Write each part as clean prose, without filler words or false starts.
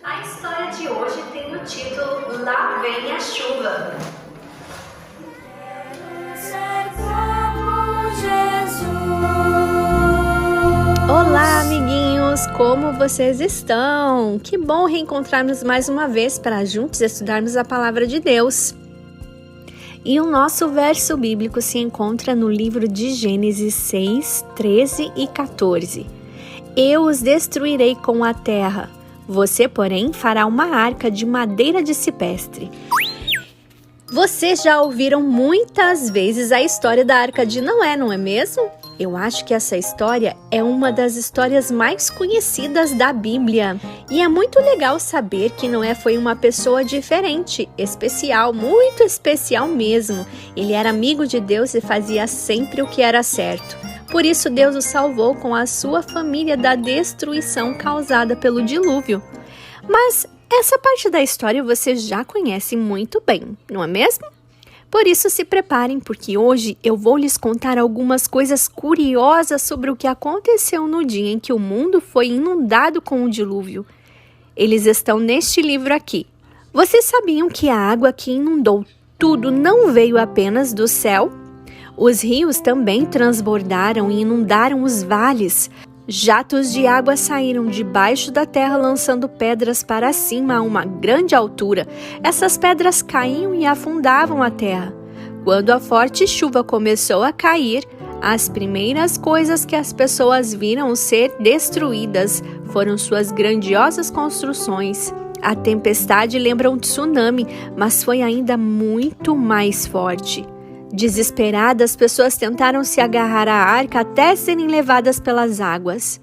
A história de hoje tem o título Lá Vem a Chuva. Olá, amiguinhos! Como vocês estão? Que bom reencontrarmos mais uma vez para juntos estudarmos a Palavra de Deus. E o nosso verso bíblico se encontra no livro de Gênesis 6, 13 e 14. Eu os destruirei com a terra. Você, porém, fará uma arca de madeira de cipestre. Vocês já ouviram muitas vezes a história da Arca de Noé, não é mesmo? Eu acho que essa história é uma das histórias mais conhecidas da Bíblia. E é muito legal saber que Noé foi uma pessoa diferente, especial, muito especial mesmo. Ele era amigo de Deus e fazia sempre o que era certo. Por isso Deus o salvou com a sua família da destruição causada pelo dilúvio. Mas essa parte da história você já conhece muito bem, não é mesmo? Por isso se preparem, porque hoje eu vou lhes contar algumas coisas curiosas sobre o que aconteceu no dia em que o mundo foi inundado com o dilúvio. Eles estão neste livro aqui. Vocês sabiam que a água que inundou tudo não veio apenas do céu? Os rios também transbordaram e inundaram os vales. Jatos de água saíram debaixo da terra lançando pedras para cima a uma grande altura. Essas pedras caíam e afundavam a terra. Quando a forte chuva começou a cair, as primeiras coisas que as pessoas viram ser destruídas foram suas grandiosas construções. A tempestade lembra um tsunami, mas foi ainda muito mais forte. Desesperadas, as pessoas tentaram se agarrar à arca até serem levadas pelas águas.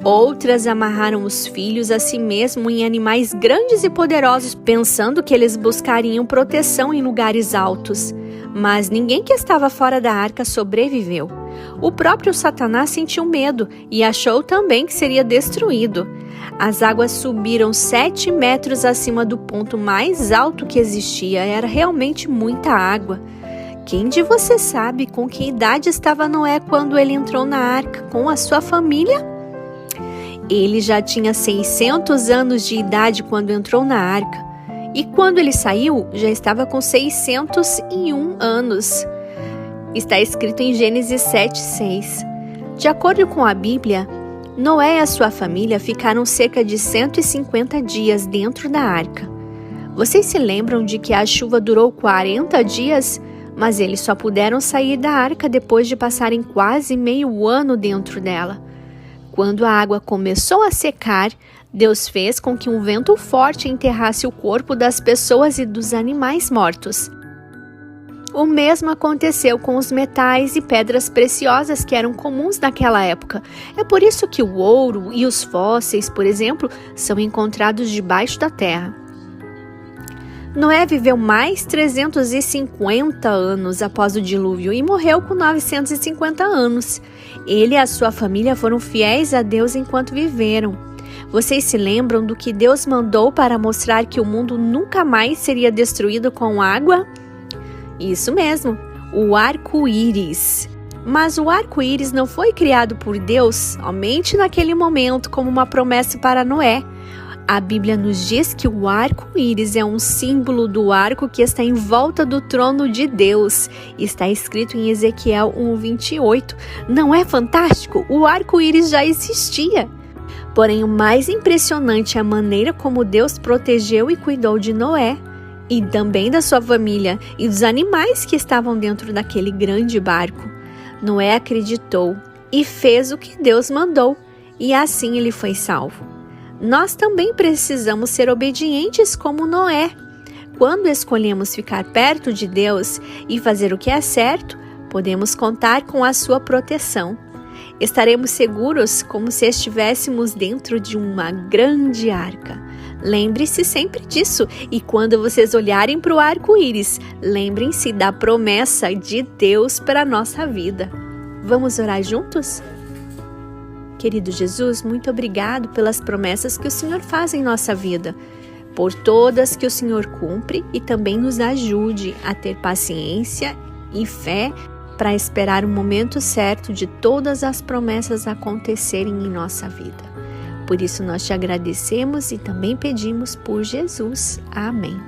Outras amarraram os filhos a si mesmo em animais grandes e poderosos, pensando que eles buscariam proteção em lugares altos. Mas ninguém que estava fora da arca sobreviveu. O próprio Satanás sentiu medo e achou também que seria destruído. As águas subiram 7 metros acima do ponto mais alto que existia. Era realmente muita água. Quem de vocês sabe com que idade estava Noé quando ele entrou na arca com a sua família? Ele já tinha 600 anos de idade quando entrou na arca. E quando ele saiu, já estava com 601 anos. Está escrito em Gênesis 7:6. De acordo com a Bíblia, Noé e a sua família ficaram cerca de 150 dias dentro da arca. Vocês se lembram de que a chuva durou 40 dias? Mas eles só puderam sair da arca depois de passarem quase meio ano dentro dela. Quando a água começou a secar, Deus fez com que um vento forte enterrasse o corpo das pessoas e dos animais mortos. O mesmo aconteceu com os metais e pedras preciosas que eram comuns naquela época. É por isso que o ouro e os fósseis, por exemplo, são encontrados debaixo da terra. Noé viveu mais 350 anos após o dilúvio e morreu com 950 anos. Ele e a sua família foram fiéis a Deus enquanto viveram. Vocês se lembram do que Deus mandou para mostrar que o mundo nunca mais seria destruído com água? Isso mesmo, o arco-íris. Mas o arco-íris não foi criado por Deus somente naquele momento como uma promessa para Noé. A Bíblia nos diz que o arco-íris é um símbolo do arco que está em volta do trono de Deus. Está escrito em Ezequiel 1:28. Não é fantástico? O arco-íris já existia. Porém, o mais impressionante é a maneira como Deus protegeu e cuidou de Noé e também da sua família e dos animais que estavam dentro daquele grande barco. Noé acreditou e fez o que Deus mandou, e assim ele foi salvo. Nós também precisamos ser obedientes como Noé. Quando escolhemos ficar perto de Deus e fazer o que é certo, podemos contar com a sua proteção. Estaremos seguros como se estivéssemos dentro de uma grande arca. Lembre-se sempre disso, e quando vocês olharem para o arco-íris, lembrem-se da promessa de Deus para a nossa vida. Vamos orar juntos? Querido Jesus, muito obrigado pelas promessas que o Senhor faz em nossa vida, por todas que o Senhor cumpre e também nos ajude a ter paciência e fé para esperar o momento certo de todas as promessas acontecerem em nossa vida. Por isso nós te agradecemos e também pedimos por Jesus. Amém.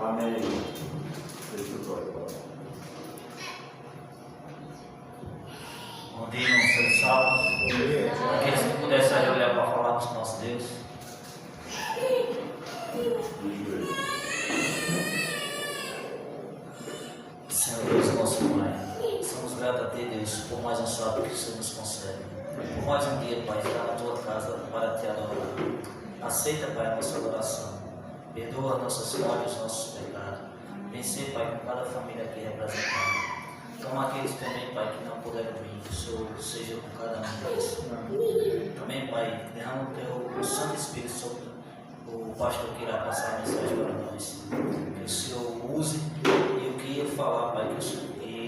Amém. Bom dia, irmão Santo Sábado. Aqueles que pudessem aí olhar para falar com o nosso Deus. Senhor Deus, nosso Pai, somos gratos a Ti, Deus, por mais um sábado que o Senhor nos concede. Por mais um dia, Pai, estar na Tua casa para Te adorar. Aceita, Pai, a nossa adoração. Perdoa nossas falhas, nossos pecados. Vencer, Pai, com cada família aqui representada. Toma aqueles também, Pai, que não puderam vir, que o Senhor seja com cada um deles. Também, Pai, derrama o Teu Santo Espírito sobre o pastor que irá passar a mensagem para nós. Que o Senhor use e o que ele falar, Pai, que o Senhor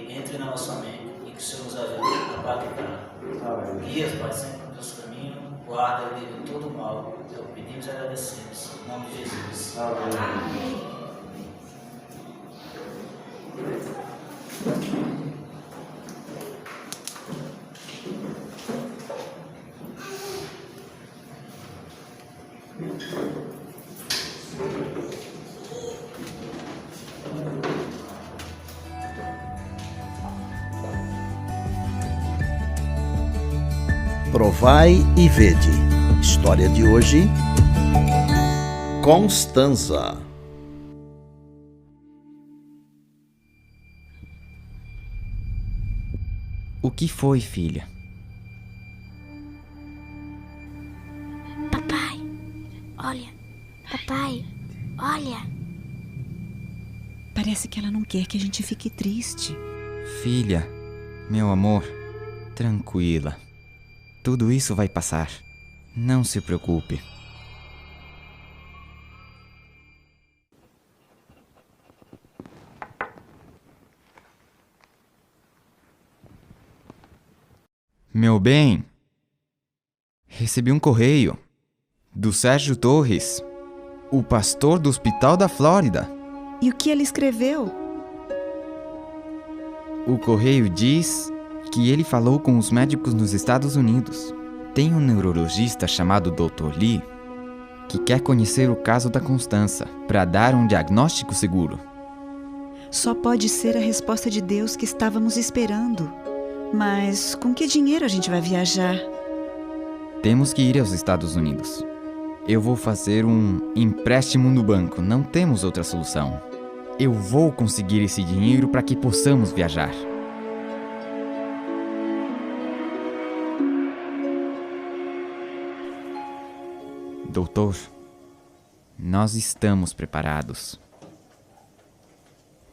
entre na nossa mente e que o Senhor nos ajude a praticar. Guias, Pai, sempre no Teu caminho, guarda ele de todo mal. Então, pedimos e agradecemos. Em nome de Jesus. Amém. Provai e vede. História de hoje: Constanza. O que foi, filha? Papai, olha. Papai, olha. Parece que ela não quer que a gente fique triste. Filha, meu amor, tranquila. Tudo isso vai passar. Não se preocupe. bem. Recebi um correio do Sérgio Torres, o pastor do Hospital da Flórida. E o que ele escreveu? O correio diz que ele falou com os médicos nos Estados Unidos. Tem um neurologista chamado Dr. Lee que quer conhecer o caso da Constança para dar um diagnóstico seguro. Só pode ser a resposta de Deus que estávamos esperando. Mas com que dinheiro a gente vai viajar? Temos que ir aos Estados Unidos. Eu vou fazer um empréstimo no banco. Não temos outra solução. Eu vou conseguir esse dinheiro para que possamos viajar. Doutor, nós estamos preparados.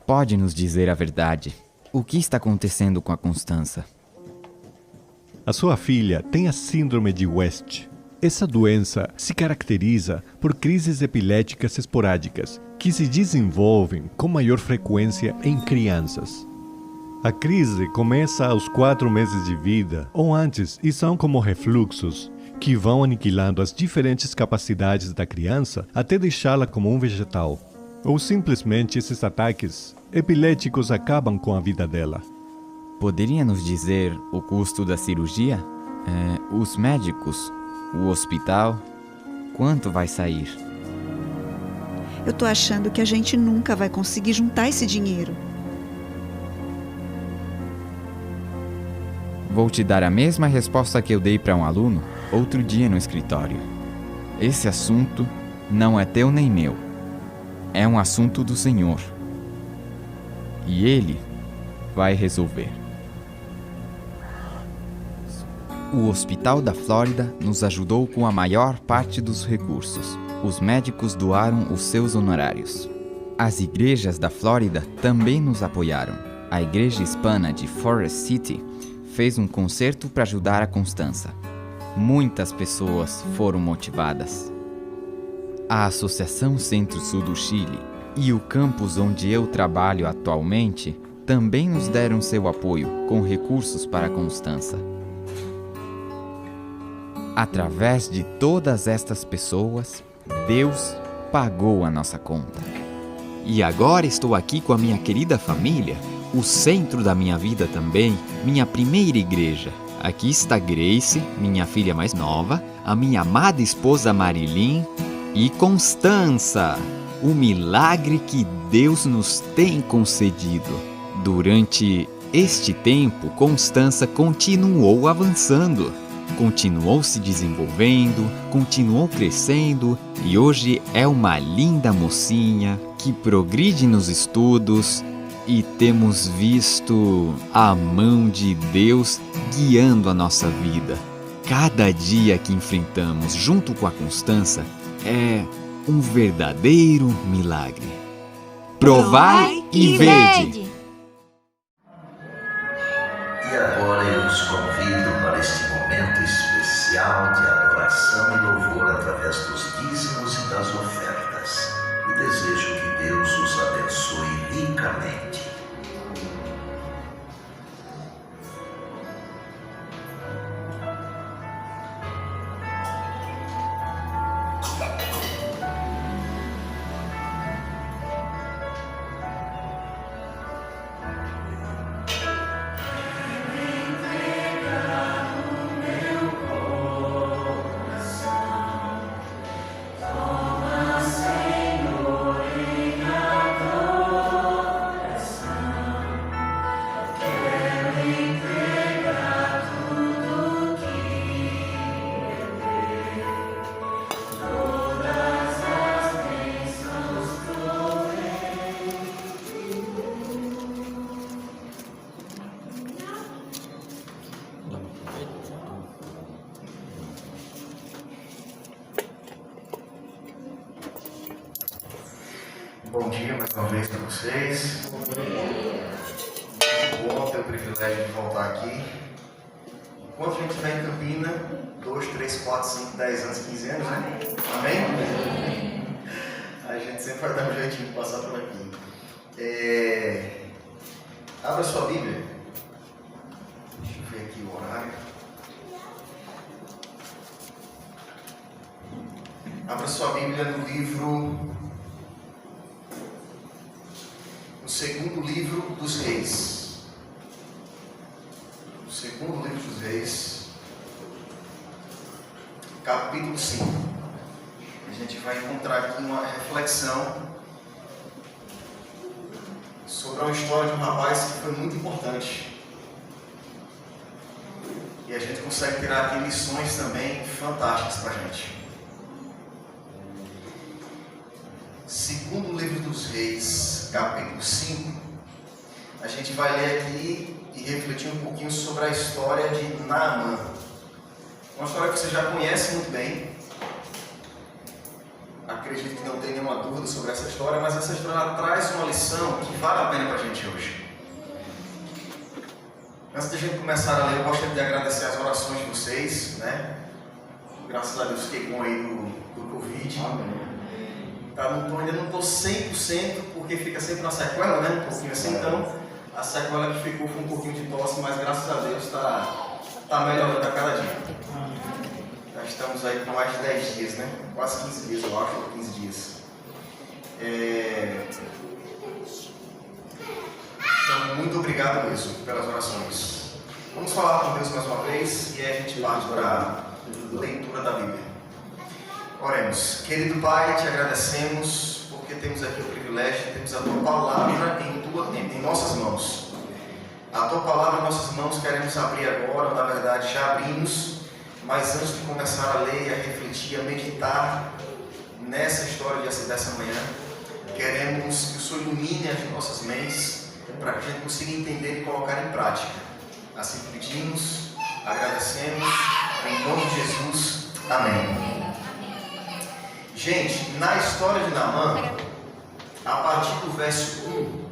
Pode nos dizer a verdade. O que está acontecendo com a Constança? A sua filha tem a síndrome de West. Essa doença se caracteriza por crises epiléticas esporádicas que se desenvolvem com maior frequência em crianças. A crise começa aos 4 meses de vida ou antes e são como refluxos que vão aniquilando as diferentes capacidades da criança até deixá-la como um vegetal. Ou simplesmente esses ataques epiléticos acabam com a vida dela. Poderia nos dizer o custo da cirurgia? Os médicos, o hospital, quanto vai sair? Eu tô achando que a gente nunca vai conseguir juntar esse dinheiro. Vou te dar a mesma resposta que eu dei para um aluno outro dia no escritório. Esse assunto não é teu nem meu. É um assunto do Senhor. E Ele vai resolver. O Hospital da Flórida nos ajudou com a maior parte dos recursos. Os médicos doaram os seus honorários. As igrejas da Flórida também nos apoiaram. A igreja hispana de Forest City fez um concerto para ajudar a Constança. Muitas pessoas foram motivadas. A Associação Centro-Sul do Chile e o campus onde eu trabalho atualmente também nos deram seu apoio com recursos para a Constança. Através de todas estas pessoas, Deus pagou a nossa conta. E agora estou aqui com a minha querida família, o centro da minha vida também, minha primeira igreja. Aqui está Grace, minha filha mais nova, a minha amada esposa Marilyn e Constança, o milagre que Deus nos tem concedido. Durante este tempo, Constança continuou avançando, continuou se desenvolvendo, continuou crescendo e hoje é uma linda mocinha que progride nos estudos. E temos visto a mão de Deus guiando a nossa vida. Cada dia que enfrentamos junto com a Constança é um verdadeiro milagre. Provai e vede! E agora eu os convido para este momento especial de adoração e louvor através dos dízimos e das ofertas. E desejo que Deus os abençoe ricamente. Bom dia mais uma vez para vocês. Bom ter o privilégio de voltar aqui. Enquanto a gente estiver em Campina, 2, 3, 4, 5, 10 anos, 15 anos, né? Amém? A gente sempre vai dar um jeitinho de passar por aqui. Abra sua Bíblia. Deixa eu ver aqui o horário. Abra sua Bíblia no segundo livro dos Reis. O segundo livro dos Reis, capítulo 5. A gente vai encontrar aqui uma reflexão sobre uma história de um rapaz que foi muito importante. E a gente consegue tirar aqui lições também fantásticas para a gente. Segundo livro dos Reis, capítulo 5, a gente vai ler aqui e refletir um pouquinho sobre a história de Naamã. Uma história que você já conhece muito bem. Acredito que não tem nenhuma dúvida sobre essa história, mas essa história traz uma lição que vale a pena para a gente hoje. Antes de a gente começar a ler, eu gostaria de agradecer as orações de vocês, né? Graças a Deus fiquei bom aí do Covid. Ainda não estou 100%, porque fica sempre uma sequela, né? Um pouquinho assim, então a sequela que ficou foi um pouquinho de tosse, mas graças a Deus está melhorando a cada dia. Já estamos aí com mais de 10 dias, né? Quase 15 dias, eu acho, ou 15 dias. Então, muito obrigado mesmo pelas orações. Vamos falar com Deus mais uma vez e aí a gente parte para a leitura da Bíblia. Oremos. Querido Pai, te agradecemos porque temos aqui o privilégio de termos a Tua Palavra em nossas mãos. A Tua Palavra em nossas mãos queremos abrir agora, na verdade já abrimos, mas antes de começar a ler, a refletir, a meditar nessa história dessa manhã, queremos que o Senhor ilumine as nossas mentes para que a gente consiga entender e colocar em prática. Assim pedimos, agradecemos, em nome de Jesus. Amém. Gente, na história de Naamã, a partir do verso 1,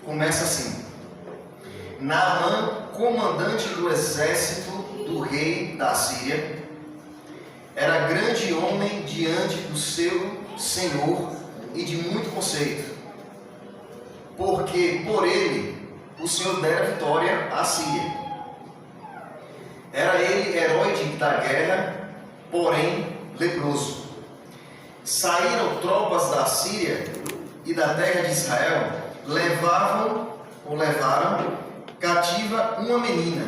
começa assim: Naamã, comandante do exército do rei da Síria, era grande homem diante do seu senhor e de muito conceito, porque por ele o Senhor dera vitória à Síria. Era ele herói da guerra, porém leproso. Saíram tropas da Síria e da terra de Israel, levaram cativa uma menina,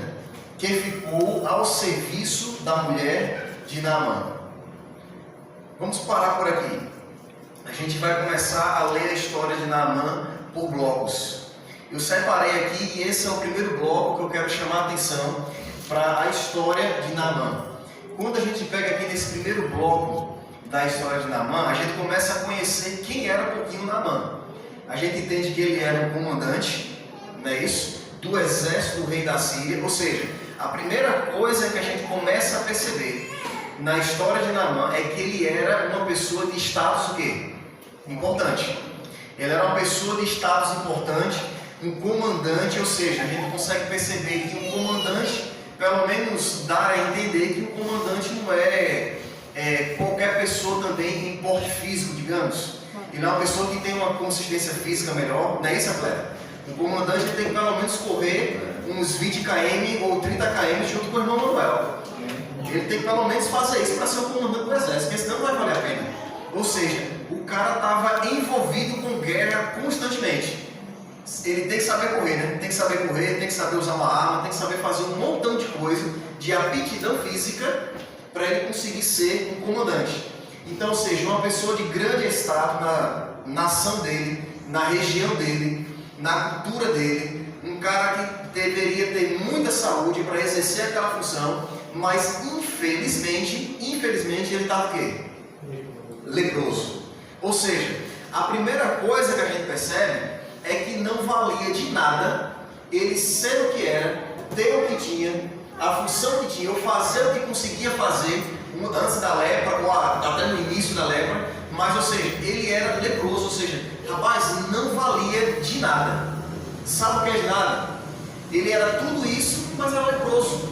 que ficou ao serviço da mulher de Naamã. Vamos parar por aqui. A gente vai começar a ler a história de Naamã por blocos. Eu separei aqui e esse é o primeiro bloco que eu quero chamar a atenção para a história de Naamã. Quando a gente pega aqui nesse primeiro bloco da história de Naamã, a gente começa a conhecer quem era um pouquinho Naamã. A gente entende que ele era o comandante, não é isso? Do exército do rei da Síria. Ou seja, a primeira coisa que a gente começa a perceber na história de Naamã é que ele era uma pessoa de status o quê? Importante. Ele era uma pessoa de status importante, um comandante, ou seja, a gente consegue perceber que um comandante, pelo menos dá a entender que um comandante não é qualquer pessoa também em porte físico, digamos. Ele é uma pessoa que tem uma consistência física melhor, não é isso, atleta? Um comandante tem que pelo menos correr uns 20 km ou 30 km junto com o irmão Manuel. Ele tem que pelo menos fazer isso para ser um comandante do exército, porque senão não vai valer a pena. Ou seja, o cara estava envolvido com guerra constantemente. Ele tem que saber correr, né? Tem que saber correr, tem que saber usar uma arma, tem que saber fazer um montão de coisa, de aptidão física, para ele conseguir ser um comandante. Então, ou seja, uma pessoa de grande status na nação dele, na região dele, na cultura dele, um cara que deveria ter muita saúde para exercer aquela função, mas infelizmente ele estava o quê? Leproso. Ou seja, a primeira coisa que a gente percebe é que não valia de nada ele ser o que era, ter o que tinha, a função que tinha, ou fazer o que conseguia fazer antes da lepra, ou até no início da lepra, mas, ou seja, ele era leproso, ou seja, rapaz, não valia de nada. Sabe o que é de nada? Ele era tudo isso, mas era leproso.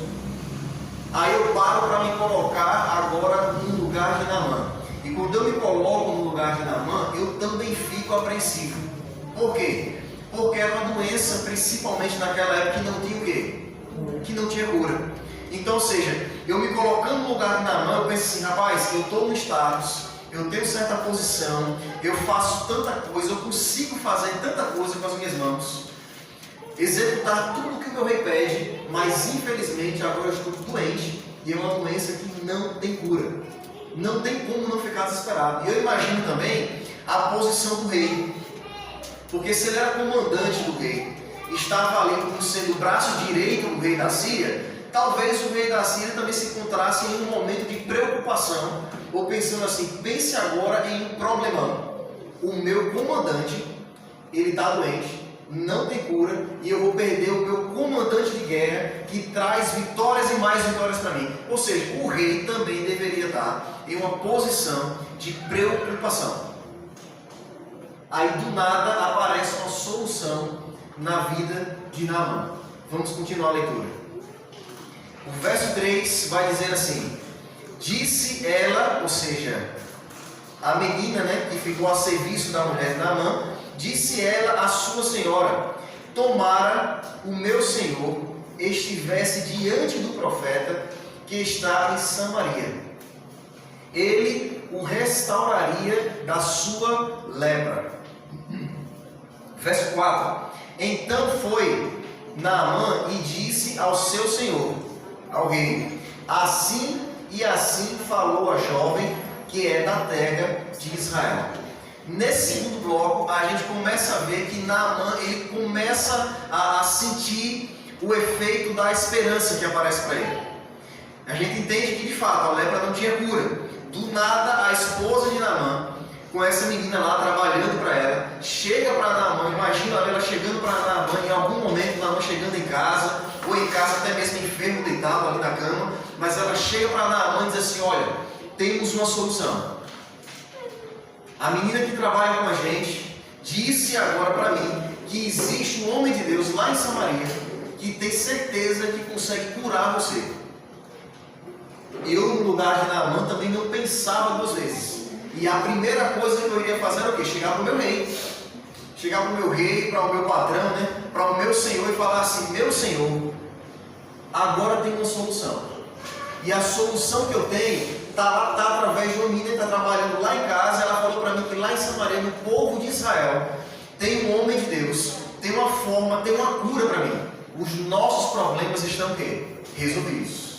Aí eu paro para me colocar agora no lugar de Naamã. E quando eu me coloco no lugar de Naamã, eu também fico apreensivo. Por quê? Porque era uma doença, principalmente naquela época, que não tinha o quê? Que não tinha cura. Então, ou seja, eu me colocando no lugar de Naamã, eu penso assim, rapaz, eu estou no status, eu tenho certa posição, eu faço tanta coisa, eu consigo fazer tanta coisa com as minhas mãos, executar tudo o que o meu rei pede, mas infelizmente agora eu estou doente e é uma doença que não tem cura. Não tem como não ficar desesperado. E eu imagino também a posição do rei, porque se ele era comandante do rei, estava ali como sendo o braço direito do rei da Síria, talvez o rei da Síria também se encontrasse em um momento de preocupação, ou pensando assim, pense agora em um problemão. O meu comandante, ele está doente, não tem cura, e eu vou perder o meu comandante de guerra, que traz vitórias e mais vitórias para mim. Ou seja, o rei também deveria estar em uma posição de preocupação. Aí do nada aparece uma solução na vida de Naamã. Vamos continuar a leitura. O verso 3 vai dizer assim: disse ela, ou seja, a menina, que ficou a serviço da mulher de Naamã, disse ela à sua senhora: tomara o meu senhor estivesse diante do profeta que está em Samaria, ele o restauraria da sua lepra. Verso 4: então foi Naamã e disse ao seu senhor, ao rei, assim e assim falou a jovem que é da terra de Israel. Nesse segundo bloco, a gente começa a ver que Naamã, ele começa a sentir o efeito da esperança que aparece para ele. A gente entende que de fato a lepra não tinha cura. Do nada, a esposa de Naamã, com essa menina lá trabalhando para ela, chega para Naamã, imagina ela chegando para Naamã, em algum momento Naamã chegando em casa, ou em casa até mesmo enfermo, deitado ali na cama, mas ela chega para Naamã e diz assim: olha, temos uma solução. A menina que trabalha com a gente disse agora para mim que existe um homem de Deus lá em Samaria que tem certeza que consegue curar você. Eu, no lugar de Naamã, também não pensava duas vezes. E a primeira coisa que eu iria fazer era o quê? Chegar para o meu rei. Chegar para o meu rei, para o meu patrão, para o meu senhor e falar assim: meu senhor, agora tem uma solução. E a solução que eu tenho está através de uma menina que está trabalhando lá em casa. Ela falou para mim que lá em Samaria, no povo de Israel, tem um homem de Deus, tem uma forma, tem uma cura para mim. Os nossos problemas estão o quê? Resolvidos.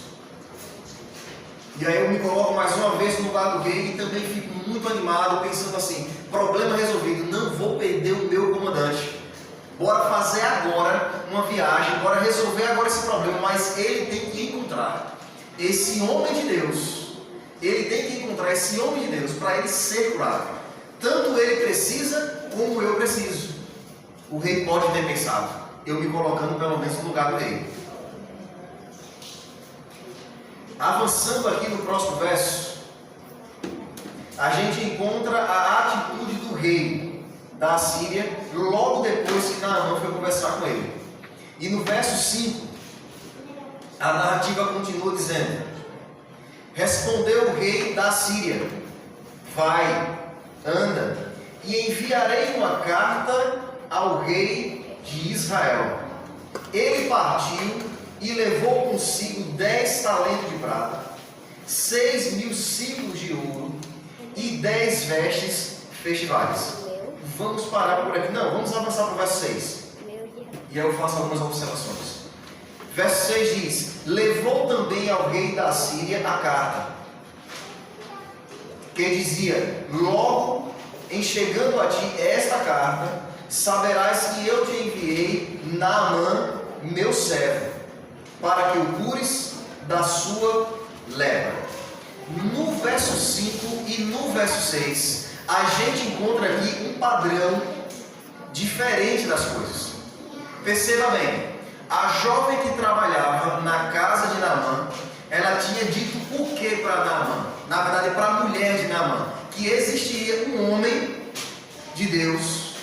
E aí eu me coloco mais uma vez no lugar do rei e também fico muito animado, pensando assim: problema resolvido, não vou perder o meu comandante. Bora fazer agora uma viagem, bora resolver agora esse problema, mas ele tem que encontrar esse homem de Deus. Ele tem que encontrar esse homem de Deus para ele ser curado. Tanto ele precisa, como eu preciso. O rei pode ter pensado, eu me colocando pelo menos no lugar do rei. Avançando aqui no próximo verso, a gente encontra a atitude do rei da Síria logo depois que Naamã foi conversar com ele. E no verso 5, a narrativa continua dizendo: respondeu o rei da Síria: vai, anda, e enviarei uma carta ao rei de Israel. Ele partiu e levou consigo 10 talentos de prata, 6.000 ciclos de ouro e 10 vestes festivais. Vamos parar por aqui. Não, vamos avançar para o verso 6. E aí eu faço algumas observações. Verso 6 diz: levou também ao rei da Síria a carta, que dizia: logo em chegando a ti esta carta, saberás que eu te enviei Naamã, meu servo, para que o cures da sua lepra. No verso 5 e no verso 6, a gente encontra aqui um padrão diferente das coisas. Perceba bem, a jovem que trabalhava na casa de Naamã, ela tinha dito o que para Naamã? Na verdade, para a mulher de Naamã, que existiria um homem de Deus,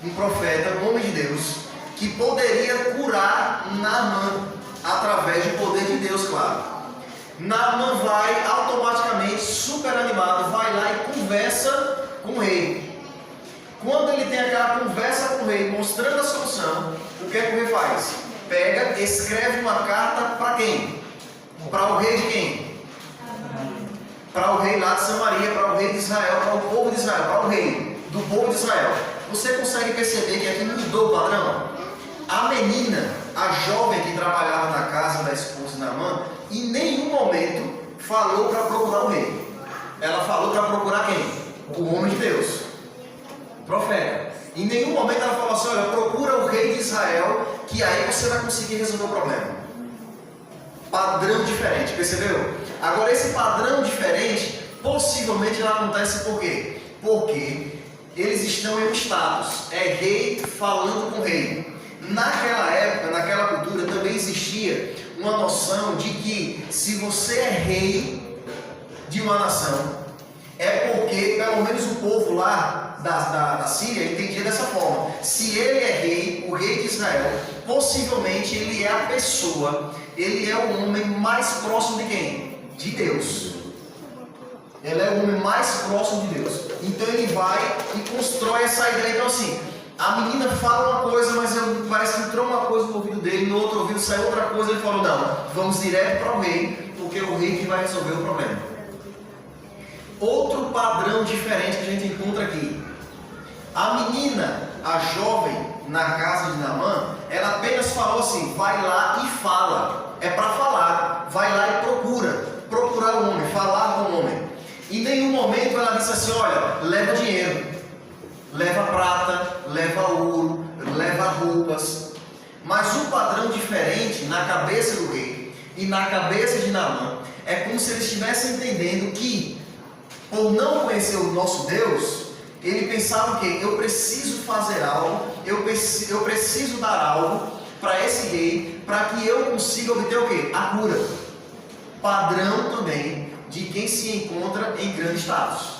um profeta, um homem de Deus, que poderia curar Naamã através do poder de Deus, claro. Naamã vai automaticamente, super animado, vai lá e conversa com o rei. Quando ele tem aquela conversa com o rei, mostrando a solução, o que é que o rei faz? Pega, escreve uma carta para quem? Para o rei de quem? Para o rei lá de Samaria, para o rei de Israel, para o povo de Israel, para o rei do povo de Israel. Você consegue perceber que aqui mudou o padrão? A menina, a jovem que trabalhava na casa da esposa de Naamã, em nenhum momento falou para procurar o rei. Ela falou para procurar quem? O homem de Deus, o profeta. Em nenhum momento ela falou assim: olha, procura o rei de Israel, que aí você vai conseguir resolver o problema. Padrão diferente, percebeu? Agora, esse padrão diferente possivelmente ela acontece por quê? Porque eles estão em um status, é rei falando com rei. Naquela época, naquela cultura, também existia uma noção de que se você é rei de uma nação, é porque, pelo menos o povo lá da Síria entendia dessa forma: se ele é rei, o rei de Israel, possivelmente ele é a pessoa, ele é o homem mais próximo de quem? De Deus. Ele é o homem mais próximo de Deus. Então ele vai e constrói essa ideia. Então assim, a menina fala uma coisa, mas parece que entrou uma coisa no ouvido dele, no outro ouvido saiu outra coisa. Ele falou: não, vamos direto para o rei, porque é o rei que vai resolver o problema. Outro padrão diferente que a gente encontra aqui: a menina, a jovem na casa de Naamã, ela apenas falou assim: vai lá e fala. É para falar, vai lá e procurar o homem, falar com o homem. Em nenhum momento ela disse assim: olha, leva dinheiro, leva prata, leva ouro, leva roupas. Mas um padrão diferente na cabeça do rei e na cabeça de Naamã é como se ele estivesse entendendo que, por não conhecer o nosso Deus, ele pensava que eu preciso fazer algo, eu preciso dar algo para esse rei, para que eu consiga obter o quê? A cura. Padrão também de quem se encontra em grande status.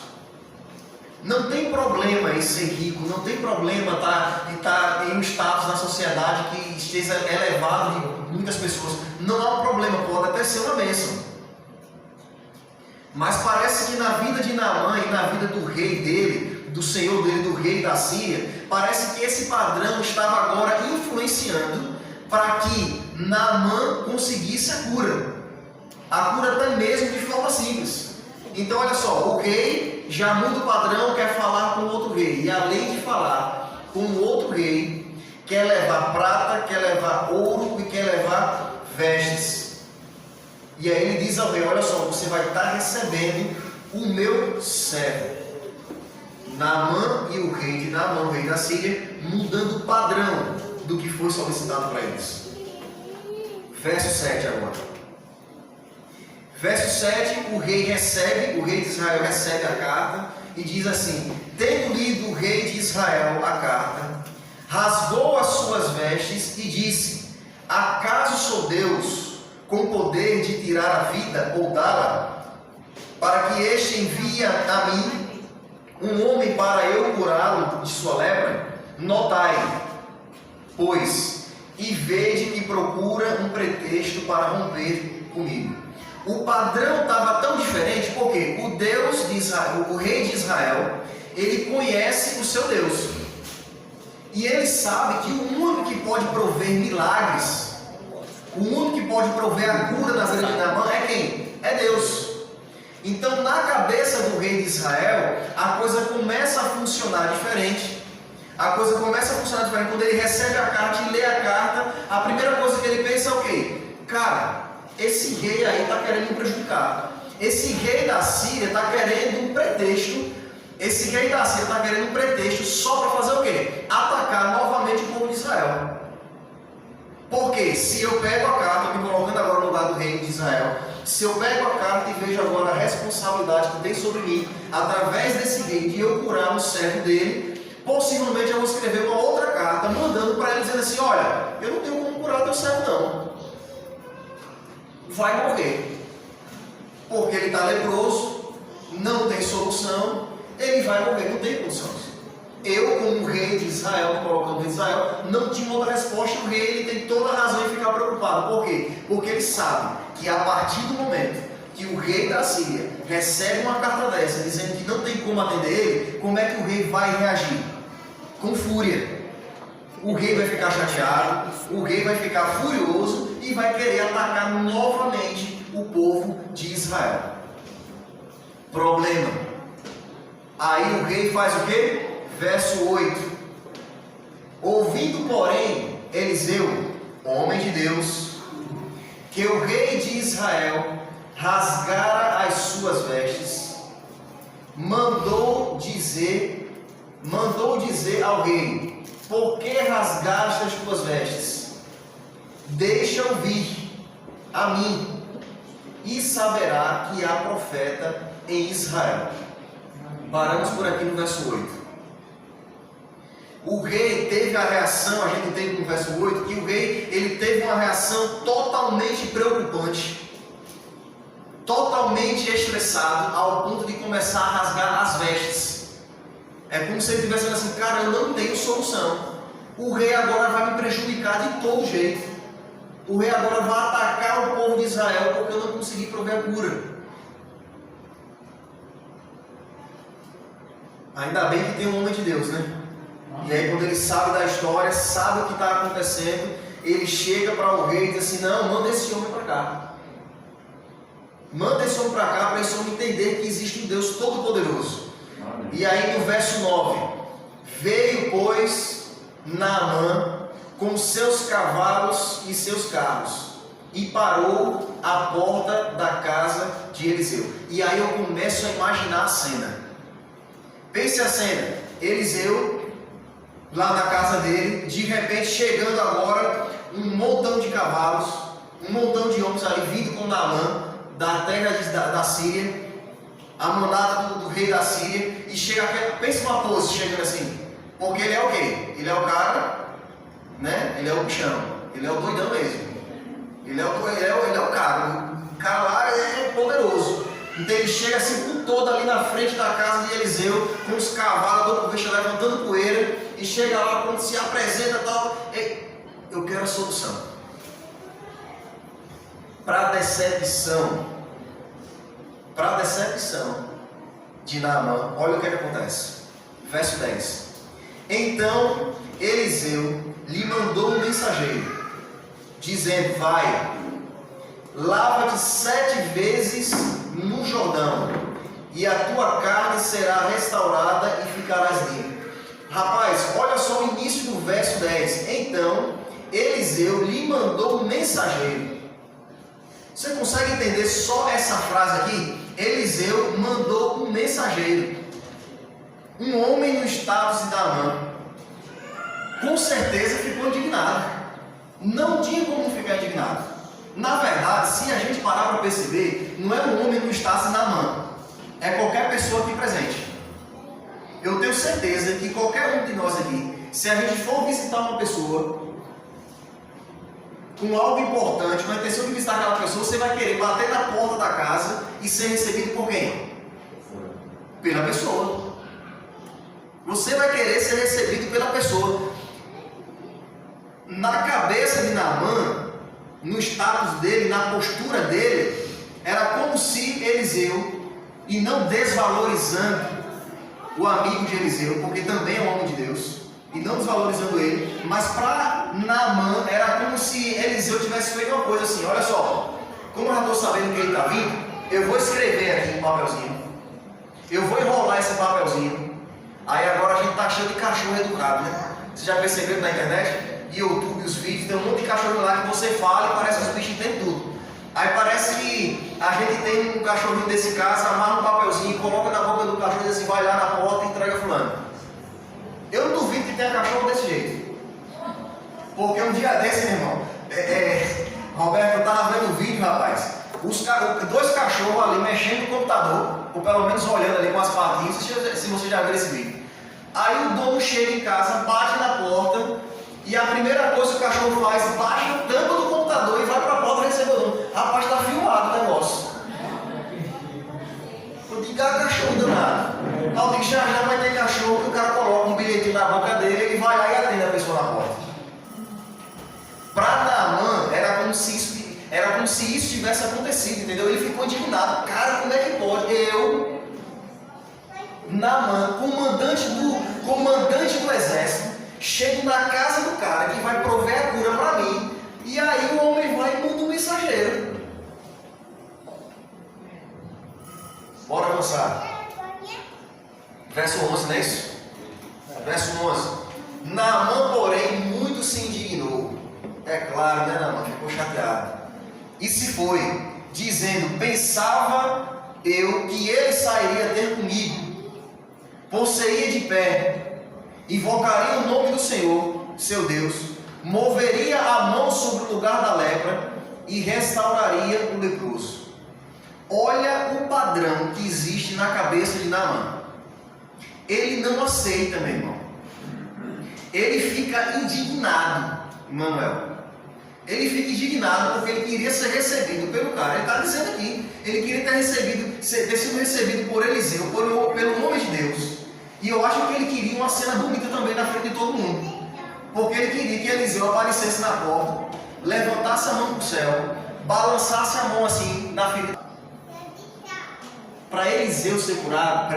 Não tem problema em ser rico, não tem problema estar em um status na sociedade que esteja elevado de muitas pessoas. Não há um problema, pode até ser uma bênção. Mas parece que na vida de Naamã e na vida do rei dele, do senhor dele, do rei da Síria, parece que esse padrão estava agora influenciando para que Naamã conseguisse a cura. A cura até mesmo de forma simples. Então olha só, o rei já muda o padrão, quer falar com outro rei. E além de falar com outro rei, quer levar prata, quer levar ouro e quer levar vestes. E aí ele diz ao rei: olha só, você vai estar recebendo o meu servo. Naamã e o rei de Naamã, o rei da Síria, mudando o padrão do que foi solicitado para eles. Verso 7 agora. Verso 7, o rei de Israel recebe a carta e diz assim: tendo lido o rei de Israel a carta, rasgou as suas vestes e disse: acaso sou Deus com poder de tirar a vida ou dá-la, para que este envie a mim um homem para eu curá-lo de sua lepra? Notai, pois, e vede que procura um pretexto para romper comigo. O padrão estava tão diferente porque o Deus de Israel, o rei de Israel, ele conhece o seu Deus. E ele sabe que o único que pode prover milagres, o único que pode prover a cura na vida de Naamã é quem? É Deus. Então, na cabeça do rei de Israel, a coisa começa a funcionar diferente. A coisa começa a funcionar diferente. Quando ele recebe a carta e lê a carta, a primeira coisa que ele pensa é o quê? Cara, esse rei aí está querendo me prejudicar. Esse rei da Síria está querendo um pretexto. Esse rei da Síria está querendo um pretexto só para fazer o quê? Atacar novamente o povo de Israel. Porque se eu pego a carta, me colocando agora no lugar do rei de Israel, se eu pego a carta e vejo agora a responsabilidade que tem sobre mim, através desse rei, de eu curar um servo dele, possivelmente eu vou escrever uma outra carta, mandando para ele dizendo assim: olha, eu não tenho como curar teu servo não, vai morrer, porque ele está leproso, não tem solução, ele vai morrer, não tem condições. Eu, como rei de Israel, colocando rei de Israel, não tinha outra resposta. O rei ele tem toda a razão em ficar preocupado. Por quê? Porque ele sabe que a partir do momento que o rei da Síria recebe uma carta dessa, dizendo que não tem como atender ele, como é que o rei vai reagir? Com fúria. O rei vai ficar chateado, o rei vai ficar furioso e vai querer atacar novamente Israel. Problema. Aí o rei faz o quê? Verso 8. Ouvindo, porém, Eliseu, homem de Deus, que o rei de Israel rasgara as suas vestes, mandou dizer ao rei: por que rasgaste as tuas vestes? Deixa-o vir a mim, e saberá que há profeta em Israel. Paramos por aqui no verso 8. O rei teve a reação, a gente entende no verso 8, que o rei ele teve uma reação totalmente preocupante, totalmente estressado, ao ponto de começar a rasgar as vestes. É como se ele estivesse dizendo assim: cara, eu não tenho solução. O rei agora vai me prejudicar de todo jeito. O rei agora vai atacar o povo de Israel porque eu não consegui prover a cura. Ainda bem que tem um homem de Deus, né? E aí quando ele sabe da história, sabe o que está acontecendo, ele chega para o rei e diz assim: não, manda esse homem para cá. Manda esse homem para cá, para esse homem entender que existe um Deus Todo-Poderoso. E aí no verso 9: veio, pois, Naamã com seus cavalos e seus carros, e parou à porta da casa de Eliseu. E aí eu começo a imaginar a cena. Pense a cena: Eliseu lá na casa dele, de repente chegando agora um montão de cavalos, um montão de homens ali vindo com Naamã da terra da Síria, a manada do rei da Síria, e chega aqui, pensa uma pose chegando assim, porque ele é o quê? Ele é o cara, né? Ele é o bichão, ele é o doidão mesmo, ele é o cara, o cara lá é poderoso. Então ele chega assim com todo ali na frente da casa de Eliseu, com os cavalos, do bicho levantando poeira, e chega lá, quando se apresenta e tal: ei, eu quero a solução. Para a decepção de Naamã, olha o que acontece. Verso 10: então Eliseu lhe mandou um mensageiro, dizendo: vai, lava-te 7 vezes no Jordão, e a tua carne será restaurada e ficarás limpo. Rapaz, olha só o início do verso 10. Então Eliseu lhe mandou um mensageiro. Você consegue entender só essa frase aqui? Eliseu mandou um mensageiro, um homem no status de Naamã. Com certeza ficou indignado. Não tinha como ficar indignado. Na verdade, se a gente parar para perceber, não é um homem no status de Naamã, é qualquer pessoa aqui presente. Eu tenho certeza que qualquer um de nós aqui, se a gente for visitar uma pessoa com algo importante, com a intenção de visitar aquela pessoa, você vai querer bater na porta da casa e ser recebido por quem? Pela pessoa. Você vai querer ser recebido pela pessoa. Na cabeça de Naamã, no status dele, na postura dele, era como se Eliseu, e não desvalorizando o amigo de Eliseu, porque também é um homem de Deus, e não desvalorizando ele, mas para Naamã era como se Eliseu tivesse feito uma coisa assim: olha só, como eu já estou sabendo que ele está vindo, eu vou escrever aqui um papelzinho, eu vou enrolar esse papelzinho. Aí agora a gente está cheio de cachorro educado, né? Você já percebeu na internet? YouTube, os vídeos, tem um monte de cachorro lá que você fala e parece que os bichos entendem tudo. Aí parece que a gente tem um cachorrinho desse caso, amarra um papelzinho, coloca na boca do cachorro e diz assim: vai lá na porta e entrega fulano. Eu não duvido que tenha cachorro desse jeito. Porque um dia desse, meu irmão, Roberto, eu estava vendo o vídeo, rapaz, dois cachorros ali mexendo no computador, ou pelo menos olhando ali com as patinhas, se você já viu esse vídeo. Aí o dono chega em casa, bate na porta, e a primeira coisa que o cachorro faz, baixa a tampa do computador e vai para a porta receber o dono. Rapaz, está filmado o negócio. Eu digo: cachorro danado. Eu digo: já vai ter cachorro que o cara coloca um bilhetinho na boca dele, ele vai lá e atende a pessoa na porta. Para Naamã, era como se isso tivesse acontecido, entendeu? Ele ficou indignado. Cara, como é que pode? Eu, Naamã, comandante do exército, chego na casa do cara que vai prover a cura para mim, e aí o homem vai e manda um mensageiro. Bora avançar. Verso 11, não é isso? Verso 11. Naamã, porém, muito se indignou. É claro, né, Naamã? Ficou chateado. E se foi, dizendo: pensava eu que ele sairia ter comigo, posseia de pé, invocaria o nome do Senhor, seu Deus, moveria a mão sobre o lugar da lepra e restauraria o leproso. Olha o padrão que existe na cabeça de Naamã. Ele não aceita, meu irmão. Ele fica indignado, Manuel. Ele fica indignado porque ele queria ser recebido pelo cara. Ele está dizendo aqui, ele queria ter sido recebido por Eliseu, pelo nome de Deus. E eu acho que ele queria uma cena bonita também na frente de todo mundo. Porque ele queria que Eliseu aparecesse na porta, levantasse a mão para o céu, balançasse a mão assim na ferida. Para Eliseu ser curado,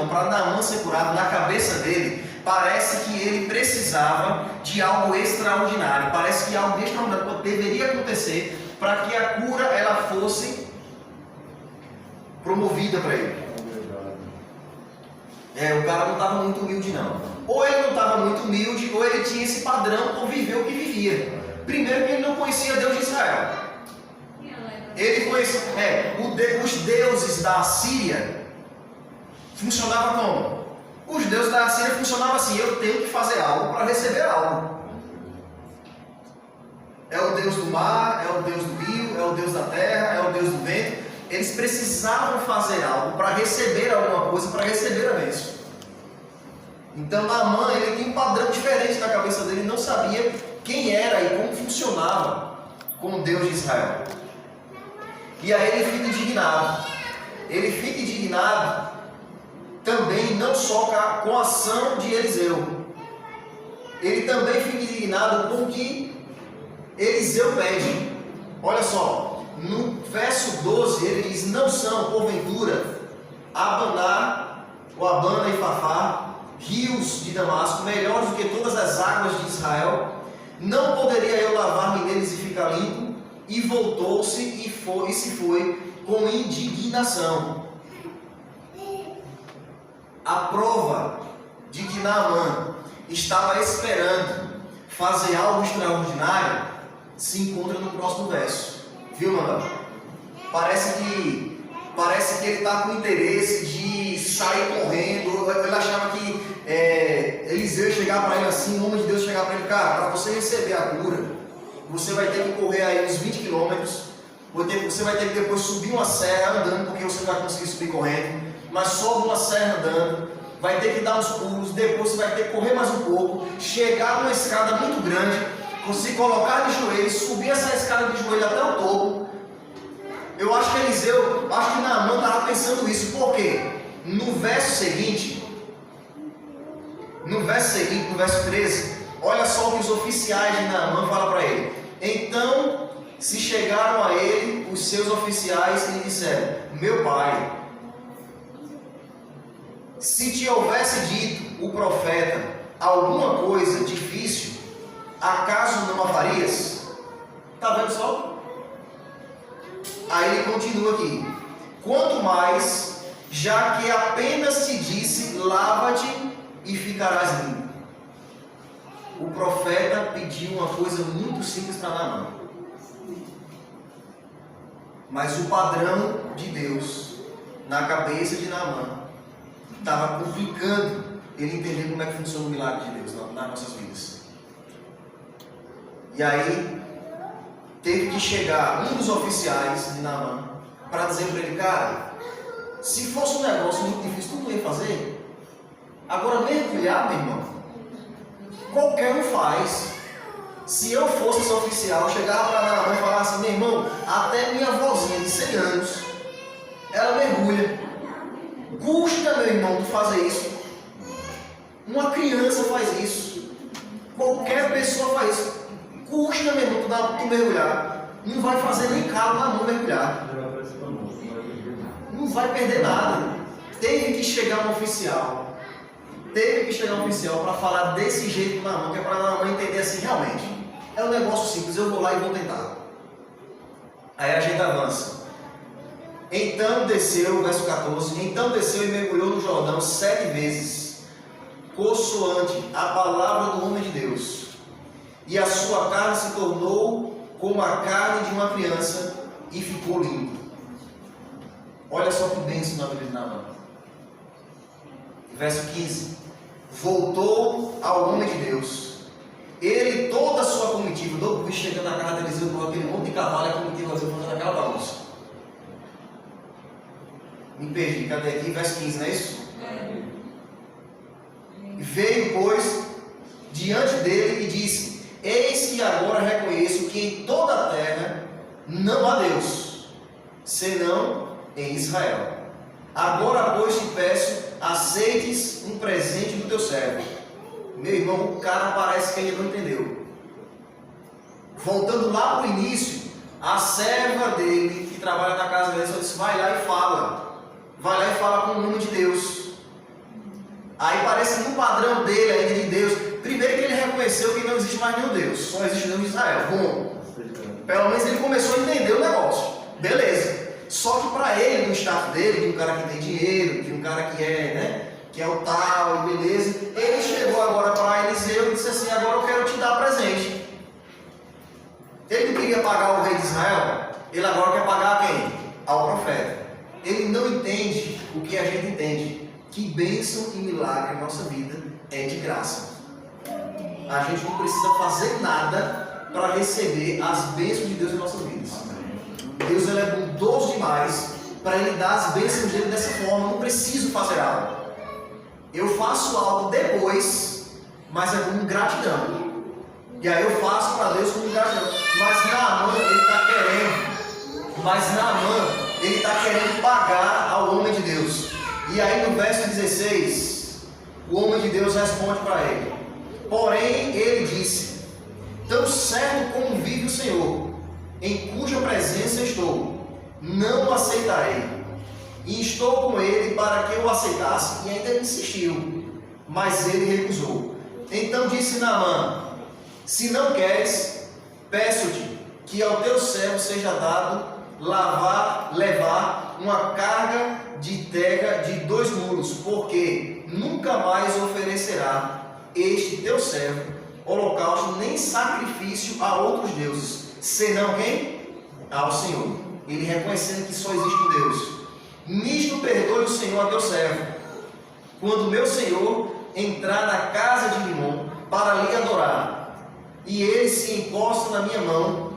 para Naamã ser curado, na cabeça dele, parece que ele precisava de algo extraordinário. Parece que algo extraordinário deveria acontecer para que a cura ela fosse promovida para ele. O cara não estava muito humilde, não. Ou ele não estava muito humilde, ou ele tinha esse padrão por viver o que vivia. Primeiro que ele não conhecia Deus de Israel. Ele conhecia, os deuses da Assíria funcionavam como? Os deuses da Assíria funcionavam assim: eu tenho que fazer algo para receber algo. É o Deus do mar, é o Deus do rio, é o Deus da terra, é o Deus do vento. Eles precisavam fazer algo para receber alguma coisa, para receber a bênção. Então Naamã, ele tinha um padrão diferente na cabeça dele, não sabia quem era e como funcionava com o Deus de Israel. E aí ele fica indignado. Ele fica indignado também não só com a ação de Eliseu. Ele também fica indignado com o que Eliseu pede. Olha só, no verso 12 ele diz: não são, porventura, Abana e Fafá, rios de Damasco, melhores do que todas as águas de Israel? Não poderia eu lavar-me neles e ficar limpo? E voltou-se e se foi com indignação. A prova de que Naamã estava esperando fazer algo extraordinário se encontra no próximo verso. Viu, Manuel? Parece que ele está com interesse de sair correndo. Ele achava que Eliseu ia chegar para ele assim, o homem de Deus chegar para ele: cara, para você receber a cura, você vai ter que correr aí uns 20 quilômetros, você vai ter que depois subir uma serra andando, porque você não vai conseguir subir correndo, mas sobe uma serra andando, vai ter que dar uns pulos, depois você vai ter que correr mais um pouco, chegar numa escada muito grande, você colocar de joelhos, subir essa escada de joelho até o topo. Eu acho que Naamã estava pensando isso, porque no verso seguinte, no verso 13, olha só o que os oficiais de Naamã falam para ele. Então se chegaram a ele os seus oficiais e lhe disseram: meu pai, se te houvesse dito o profeta alguma coisa difícil, acaso não a farias? Está vendo só? Aí ele continua aqui: quanto mais, já que apenas te disse: lava-te e ficarás limpo. O profeta pediu uma coisa muito simples para Naamã, mas o padrão de Deus na cabeça de Naamã estava complicando ele entender como é que funciona o milagre de Deus nas nossas vidas. E aí teve que chegar um dos oficiais de Naamã para dizer para ele: cara, se fosse um negócio muito difícil, tu não ia fazer? Agora mergulhar, meu irmão, qualquer um faz. Se eu fosse esse oficial, chegava para Naamã e falava assim: meu irmão, até minha avózinha de 100 anos, ela mergulha. Custa, meu irmão, tu fazer isso. Uma criança faz isso. Qualquer pessoa faz isso. Custa, meu irmão, tu mergulhar. Não vai fazer nem calo na mão mergulhar. Não vai perder nada. Teve que chegar um oficial. Para falar desse jeito na mão, que é para Naamã entender assim: realmente, é um negócio simples, eu vou lá e vou tentar. Aí a gente avança. Então desceu, verso 14, então desceu e mergulhou no Jordão 7 vezes, consoante a palavra do homem de Deus. E a sua carne se tornou como a carne de uma criança e ficou limpo. Olha só que bênção na vida de Naamã. Verso 15. Voltou ao homem de Deus, ele e toda a sua comitiva. O bicho chegando na casa de Eliseu com aquele monte de cavalo, e a comitiva fazendo aquela bagunça. Me perdi, cadê aqui? Verso 15, não é isso? Veio, pois, diante dele e disse: eis que agora reconheço que em toda a terra não há Deus, senão em Israel. Agora, pois, te peço, aceites um presente do teu servo. Meu irmão, o cara parece que ainda não entendeu. Voltando lá para o início, a serva dele, que trabalha na casa dele, só disse: vai lá e fala. Vai lá e fala com o nome de Deus. Aí parece que no padrão dele ainda de Deus, primeiro que ele reconheceu que não existe mais nenhum Deus, só existe o Deus de Israel. Bom, pelo menos ele começou a entender o negócio. Beleza. Só que para ele, no status dele, de um cara que tem dinheiro, de um cara que é, né, que é o tal, e beleza, ele chegou agora para Eliseu e disse assim: agora eu quero te dar presente. Ele não queria pagar o rei de Israel, ele agora quer pagar a quem? Ao profeta. Ele não entende o que a gente entende, que bênção e milagre em nossa vida é de graça. A gente não precisa fazer nada para receber as bênçãos de Deus em nossas vidas. Deus, ele é bondoso demais para Ele dar as bênçãos dele dessa forma. Eu não preciso fazer algo. Eu faço algo depois, mas é com gratidão. E aí eu faço para Deus com gratidão. Mas Naamã, ele está querendo. Ele está querendo pagar ao homem de Deus. E aí no verso 16, o homem de Deus responde para ele: porém ele disse: tão certo como vive o Senhor, em cuja presença estou, não o aceitarei. E estou com ele para que eu o aceitasse. E ainda insistiu, mas ele recusou. Então disse Naamã: se não queres, peço-te que ao teu servo seja dado levar uma carga de terra de 2 mulos, porque nunca mais oferecerá este teu servo holocausto nem sacrifício a outros deuses, senão quem? Ao Senhor. Ele reconhecendo que só existe um Deus. Nisto perdoe o Senhor a teu servo, quando meu Senhor entrar na casa de Rimon para lhe adorar, e ele se encosta na minha mão,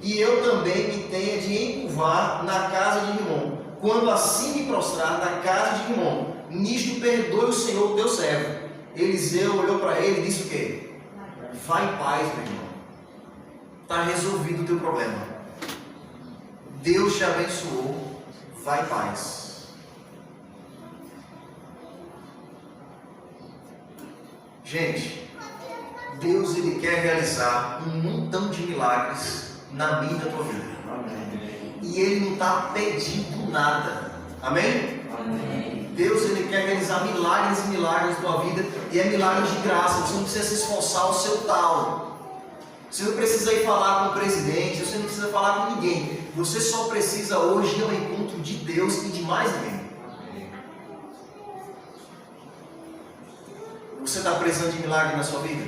e eu também me tenha de encurvar na casa de Rimon, quando assim me prostrar na casa de Rimon. Nisto perdoe o Senhor teu servo. Eliseu olhou para ele e disse o quê? Vai em paz, meu irmão. Está resolvido o teu problema. Deus te abençoou. Vai em paz. Gente, Deus, ele quer realizar um montão de milagres na minha e na tua vida. Amém. E ele não está pedindo nada. Amém? Amém. Deus, ele quer realizar milagres e milagres na tua vida, e é milagres de graça. Você não precisa se esforçar o seu tal. Você não precisa ir falar com o presidente, você não precisa falar com ninguém. Você só precisa hoje ir ao encontro de Deus e de mais ninguém. Você está precisando de milagre na sua vida?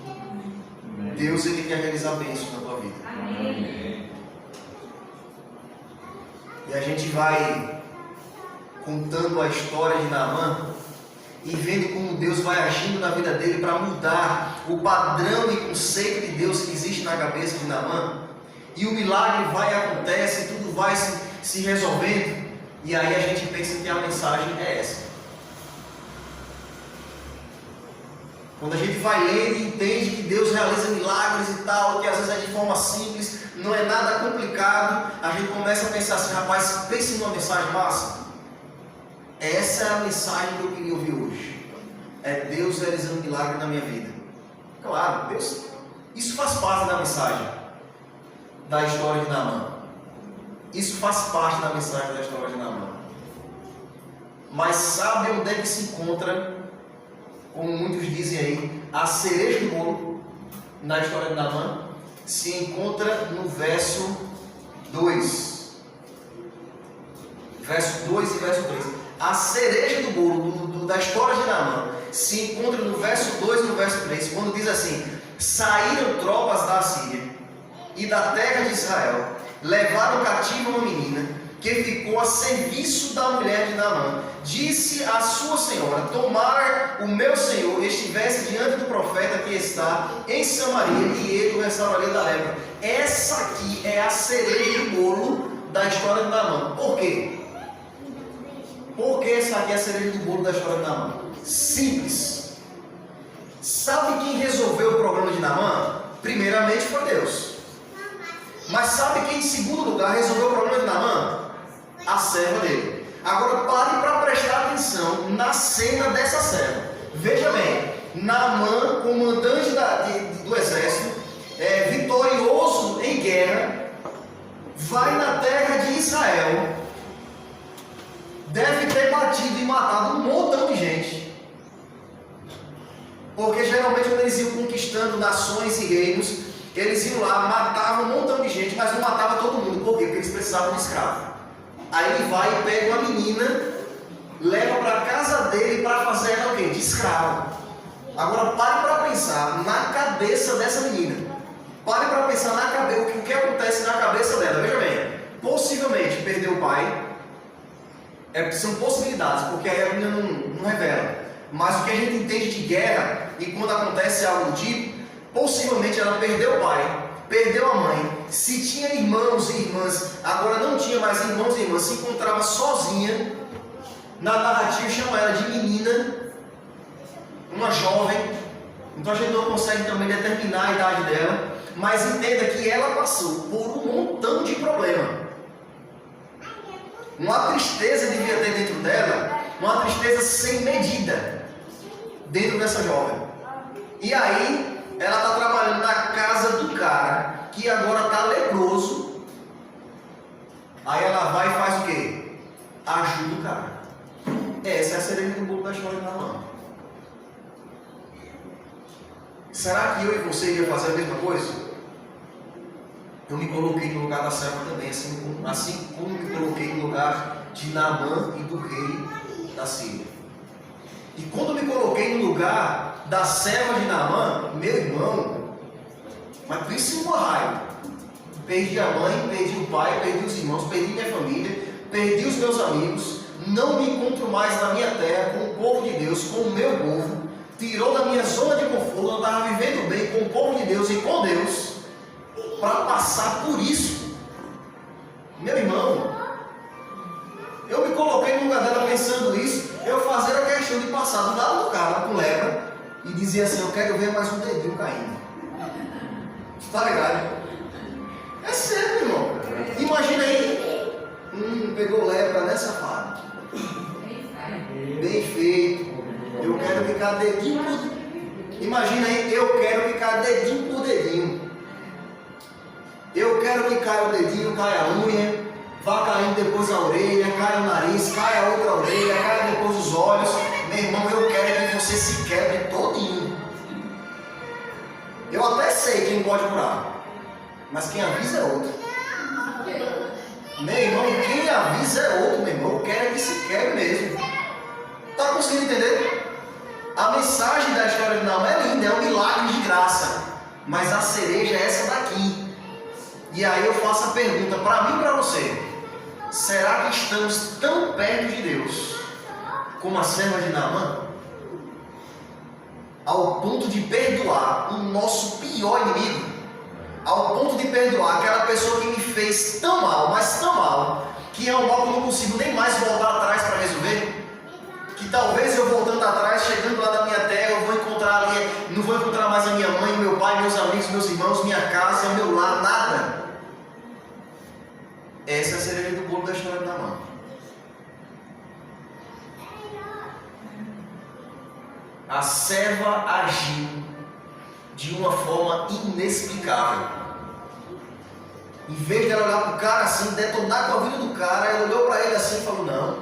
Amém. Deus, ele quer realizar bênçãos na tua vida. Amém. E a gente vai contando a história de Naamã e vendo como Deus vai agindo na vida dele para mudar o padrão e conceito de Deus que existe na cabeça de Naamã. E o milagre vai acontece, tudo vai se resolvendo. E aí a gente pensa que a mensagem é essa. Quando a gente vai lendo e entende que Deus realiza milagres e tal, que às vezes é de forma simples, não é nada complicado, a gente começa a pensar assim: rapaz, pense numa mensagem massa. Essa é a mensagem que eu queria ouvir hoje. É Deus realizando milagre na minha vida. Claro, Deus, isso faz parte da mensagem da história de Naamã. Isso faz parte da mensagem da história de Naamã. Mas sabe onde é que se encontra, como muitos dizem aí, a cereja do bolo na história de Naamã? Se encontra no verso 2. verso 2 e verso 3. A cereja do bolo da história de Naamã se encontra no verso 2 e no verso 3, quando diz assim: saíram tropas da Síria e da terra de Israel, levaram cativa uma menina que ficou a serviço da mulher de Naamã. Disse a sua senhora: tomara o meu senhor estivesse diante do profeta que está em Samaria, e ele o restauraria da lepra. Essa aqui é a cereja do bolo da história de Naamã. Por quê? Por que essa aqui é a cereja do bolo da história de Naamã? Simples. Sabe quem resolveu o problema de Naamã? Primeiramente foi Deus. Mas sabe quem em segundo lugar resolveu o problema de Naamã? A serva dele. Agora pare para prestar atenção na cena dessa serva. Veja bem, Naamã, comandante do exército, vitorioso em guerra, vai na terra de Israel, deve ter batido e matado um montão de gente. Porque geralmente quando eles iam conquistando nações e reinos, eles iam lá, matavam um montão de gente, mas não matavam todo mundo. Por quê? Porque eles precisavam de escravo. Aí ele vai e pega uma menina, leva para a casa dele para fazer ela o quê? De escravo. Agora pare para pensar na cabeça dessa menina. Pare para pensar na cabeça, o que acontece na cabeça dela. Veja bem, possivelmente perdeu o pai. São possibilidades, porque a Bíblia não revela. Mas o que a gente entende de guerra, e quando acontece algo do tipo, possivelmente ela perdeu o pai, perdeu a mãe. Se tinha irmãos e irmãs, agora não tinha mais irmãos e irmãs, se encontrava sozinha. Na narrativa chama ela de menina, uma jovem. Então a gente não consegue também determinar a idade dela, mas entenda que ela passou por um montão de problema. Uma tristeza devia ter dentro dela, uma tristeza sem medida dentro dessa jovem. E aí ela está trabalhando na casa do cara que agora está leproso. Aí ela vai e faz o quê? Ajuda o cara. Essa é a cereja do bolo da história de Naamã. Será que eu e você ia fazer a mesma coisa? Eu me coloquei no lugar da serva também, assim como me coloquei no lugar de Naamã e do rei da Síria. E quando me coloquei no lugar da serva de Naamã, meu irmão, mas pense numa raiva. Perdi a mãe, perdi o pai, perdi os irmãos, perdi minha família, perdi os meus amigos, não me encontro mais na minha terra com o povo de Deus, com o meu povo, tirou da minha zona de conforto, eu estava vivendo bem com o povo de Deus e com Deus, para passar por isso. Meu irmão, eu me coloquei no lugar dela pensando isso, eu fazia a questão de passar do lado do cara com lepra e dizer assim: eu quero ver mais um dedinho caindo. Tá ligado? É sério, irmão. Imagina aí, pegou lepra, né, safado? Bem feito. Eu quero ficar dedinho por dedinho. Imagina aí, eu quero ficar dedinho por dedinho. Eu quero que caia o dedinho, caia a unha, vá caindo depois a orelha, caia o nariz, caia a outra orelha, caia depois os olhos. Meu irmão, eu quero que você se quebre todinho. Eu até sei quem pode curar, mas quem avisa é outro. Meu irmão, quem avisa é outro, meu irmão. Eu quero que se quebre mesmo. Tá conseguindo entender? A mensagem da história de Naamã é linda, é um milagre de graça. Mas a cereja é essa daqui. E aí eu faço a pergunta para mim e para você: será que estamos tão perto de Deus como a serva de Naamã? Ao ponto de perdoar o nosso pior inimigo? Ao ponto de perdoar aquela pessoa que me fez tão mal, mas tão mal, que é um mal que eu não consigo nem mais voltar atrás para resolver? Que talvez eu voltando atrás, chegando lá na minha terra, eu vou encontrar ali, não vou encontrar mais a minha mãe, meu pai, meus amigos, meus irmãos, minha casa, meu lar, nada. Essa é a cereja do bolo da história de Naamã. A serva agiu de uma forma inexplicável. Em vez de ela olhar para o cara assim, detonar com a vida do cara, ela olhou para ele assim e falou: não,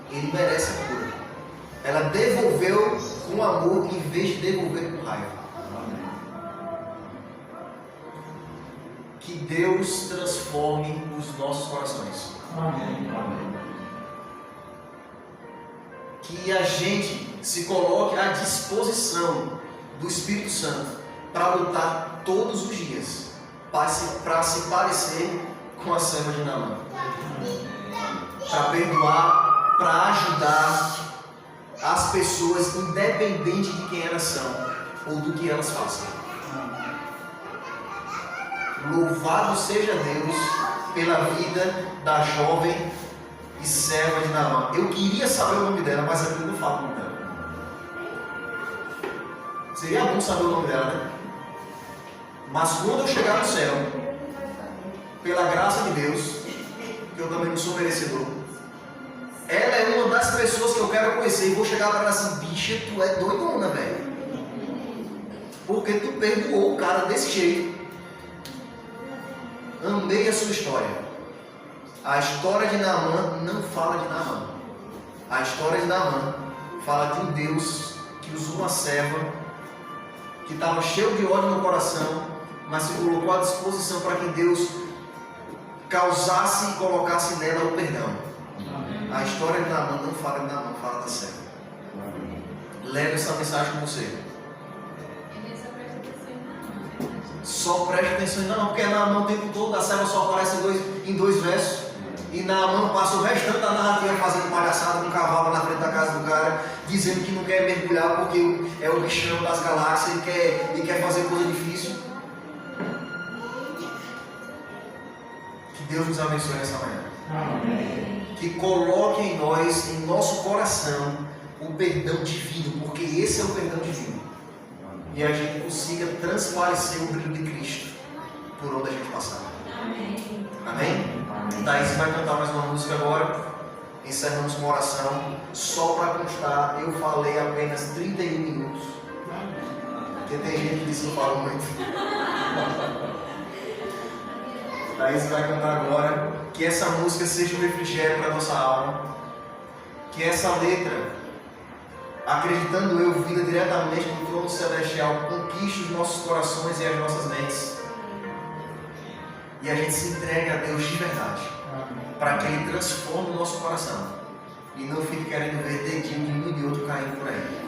ele merece a cura. Ela devolveu com amor em vez de devolver com raiva. Que Deus transforme os nossos corações. Amém. que a gente se coloque à disposição do Espírito Santo para lutar todos os dias, para se parecer com a serva de Naamã, para perdoar, para ajudar as pessoas, independente de quem elas são ou do que elas façam. Louvado seja Deus pela vida da jovem e serva de Naamã. Eu queria saber o nome dela, mas a Bíblia não fala o nome dela. Seria bom saber o nome dela, né? Mas quando eu chegar no céu, pela graça de Deus, que eu também não sou merecedor, ela é uma das pessoas que eu quero conhecer e vou chegar para ela assim: bicha, tu é doidona, velho. Porque tu perdoou o cara desse jeito. Amei a sua história. A história de Naamã não fala de Naamã. A história de Naamã fala de um Deus que usou uma serva que estava cheio de ódio no coração, mas se colocou à disposição para que Deus causasse e colocasse nela o perdão. A história de Naamã não fala de Naamã, fala da serva. Leve essa mensagem com você. Só preste atenção em Naamã, porque Naamã o tempo todo, a serva só aparece em dois versos. E Naamã passa o restante da narrativa fazendo palhaçada com um cavalo na frente da casa do cara, dizendo que não quer mergulhar porque é o bichão das galáxias e quer fazer coisa difícil. Que Deus nos abençoe nessa manhã. Amém. Que coloque em nós, em nosso coração, o perdão divino, porque esse é o perdão divino. E a gente consiga transparecer o brilho de Cristo por onde a gente passar. Amém? Amém? Thaís vai cantar mais uma música agora. Encerramos com uma oração. Só para constar, eu falei apenas 31 minutos. Porque tem gente que diz que eu falo muito. Thaís vai cantar agora. Que essa música seja um refrigério para a nossa alma. Que essa letra, acreditando eu, vinda diretamente do trono celestial, conquiste os nossos corações e as nossas mentes. E a gente se entregue a Deus de verdade, para que Ele transforme o nosso coração e não fique querendo ver dedinho de um e de outro caindo por aí.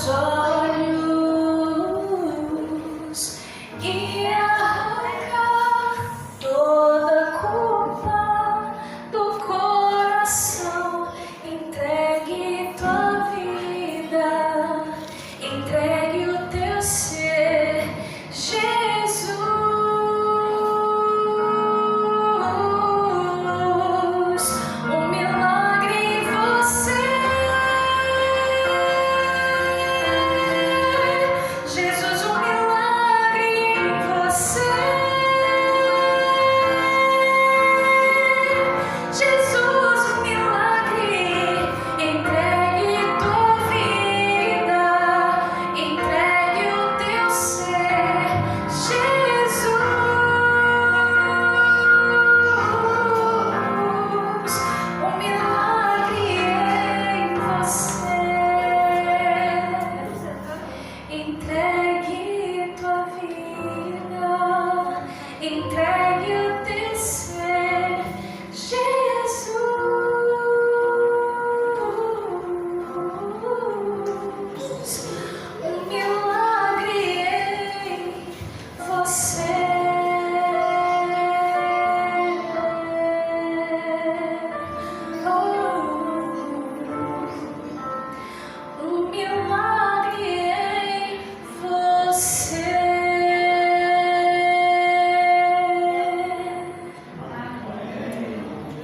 olhos e arrancar toda culpa do coração. Entregue tua vida, entregue o teu ser, Jesus. Um milagre em você, Jesus, um milagre em você, Jesus, um milagre. Entregue tua vida, entregue o teu ser, Jesus. Um milagre em você. Entregue tua vida, entregue o teu ser, Jesus. Um milagre em você. Um milagre em você.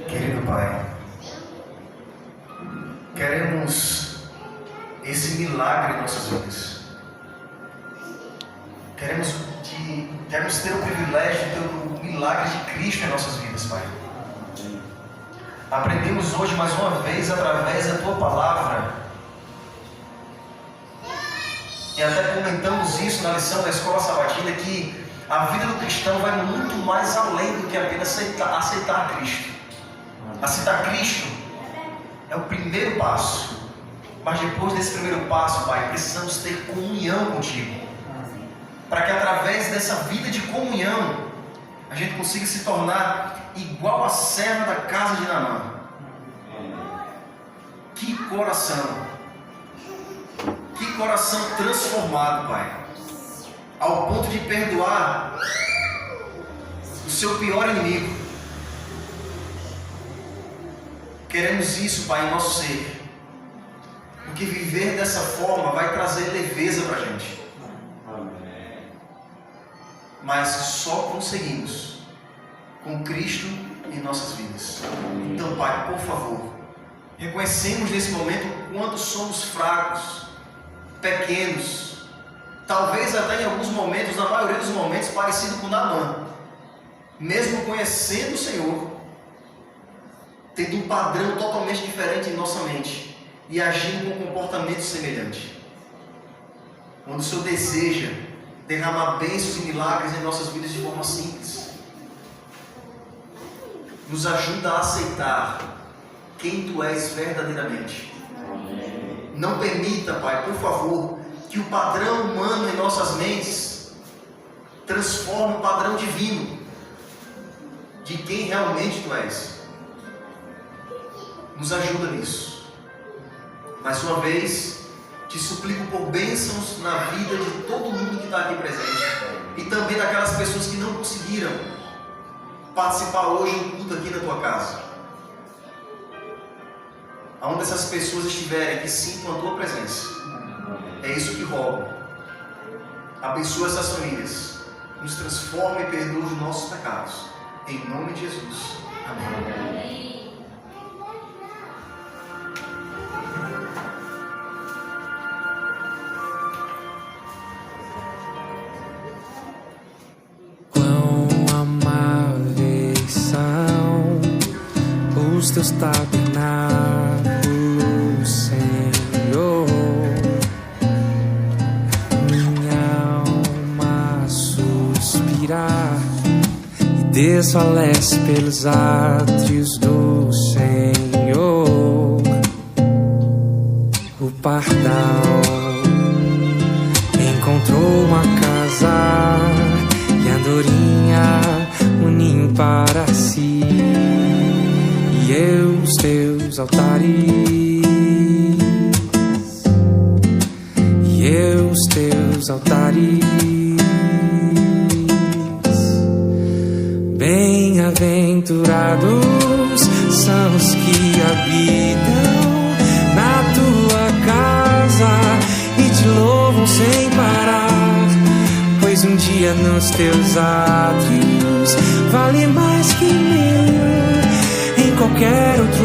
Querido Pai, queremos esse milagre em nossas vidas. Queremos ter o privilégio de ter o milagre de Cristo em nossas vidas, Pai. Aprendemos hoje mais uma vez através da Tua Palavra, e até comentamos isso na lição da Escola Sabatina, que a vida do cristão vai muito mais além do que apenas aceitar Cristo. Aceitar Cristo é o primeiro passo, mas depois desse primeiro passo, Pai, precisamos ter comunhão contigo, para que através dessa vida de comunhão a gente consiga se tornar igual a serva da casa de Naamã. Que coração transformado, Pai, ao ponto de perdoar o seu pior inimigo. Queremos isso, Pai, em nosso ser, porque viver dessa forma vai trazer leveza para a gente. Mas só conseguimos com Cristo em nossas vidas. Então, Pai, por favor, reconhecemos nesse momento o quanto somos fracos, pequenos, talvez até em alguns momentos, na maioria dos momentos, parecido com Naamã. Mesmo conhecendo o Senhor, tendo um padrão totalmente diferente em nossa mente e agindo com um comportamento semelhante. Quando o Senhor deseja derramar bênçãos e milagres em nossas vidas de forma simples, nos ajuda a aceitar quem Tu és verdadeiramente. Não permita, Pai, por favor, que o padrão humano em nossas mentes transforme o padrão divino de quem realmente Tu és. Nos ajuda nisso. Mais uma vez, Te suplico por bênçãos na vida de todo mundo que está aqui presente, e também daquelas pessoas que não conseguiram participar hoje do culto aqui na Tua casa. Aonde essas pessoas estiverem, que sintam a Tua presença. É isso que rogo. Abençoa essas famílias, nos transforma e perdoa os nossos pecados. Em nome de Jesus. Amém. Os Teus tabernáculos, Senhor, minha alma suspirar e desfalece pelos átrios do Senhor. O pardal encontrou uma casa e a andorinha um ninho para si. E eu os Teus altares, e teus altares. Bem-aventurados são os que habitam na tua casa e te louvam sem parar, pois um dia nos teus átrios vale mais que mil em qualquer outro